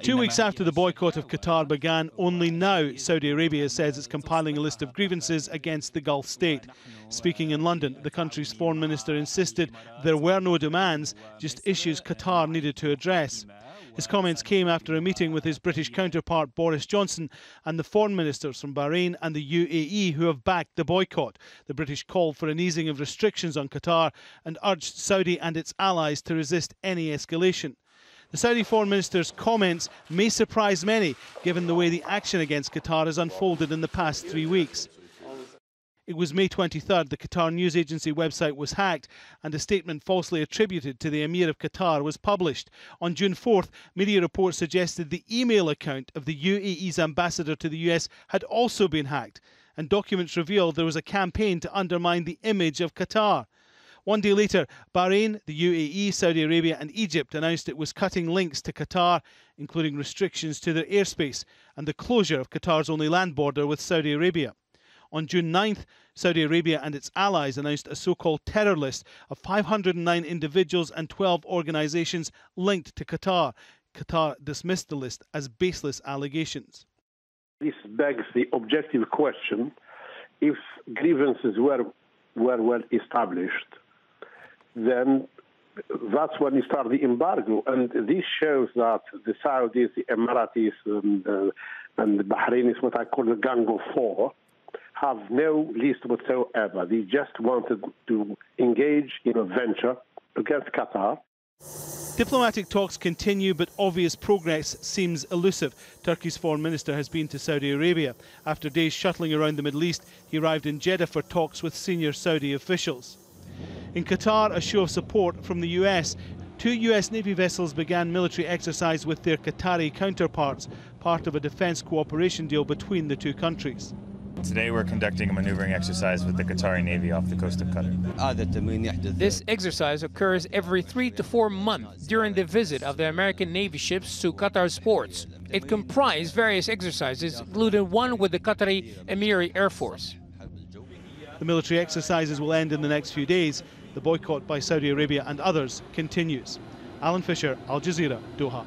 2 weeks after the boycott of Qatar began, only now Saudi Arabia says it's compiling a list of grievances against the Gulf state. Speaking in London, the country's foreign minister insisted there were no demands, just issues Qatar needed to address. His comments came after a meeting with his British counterpart Boris Johnson and the foreign ministers from Bahrain and the UAE who have backed the boycott. The British called for an easing of restrictions on Qatar and urged Saudi and its allies to resist any escalation. The Saudi foreign minister's comments may surprise many, given the way the action against Qatar has unfolded in the past 3 weeks. It was May 23rd the Qatar news agency website was hacked and a statement falsely attributed to the Emir of Qatar was published. On June 4th, media reports suggested the email account of the UAE's ambassador to the US had also been hacked, and documents revealed there was a campaign to undermine the image of Qatar. 1 day later, Bahrain, the UAE, Saudi Arabia and Egypt announced it was cutting links to Qatar, including restrictions to their airspace and the closure of Qatar's only land border with Saudi Arabia. On June 9th, Saudi Arabia and its allies announced a so-called terror list of 509 individuals and 12 organisations linked to Qatar. Qatar dismissed the list as baseless allegations. This begs the objective question: if grievances were well established, then that's when you start the embargo. And this shows that the Saudis, the Emiratis and the Bahrainis, what I call the Gang of Four, have no list whatsoever. They just wanted to engage in a venture against Qatar. Diplomatic talks continue, but obvious progress seems elusive. Turkey's foreign minister has been to Saudi Arabia. After days shuttling around the Middle East, he arrived in Jeddah for talks with senior Saudi officials. In Qatar, a show of support from the US. 2 US Navy vessels began military exercise with their Qatari counterparts, part of a defence cooperation deal between the two countries. Today we're conducting a maneuvering exercise with the Qatari Navy off the coast of Qatar. This exercise occurs every 3 to 4 months during the visit of the American Navy ships to Qatar's ports. It comprised various exercises, including one with the Qatari Emiri Air Force. The military exercises will end in the next few days. The boycott by Saudi Arabia and others continues. Alan Fisher, Al Jazeera, Doha.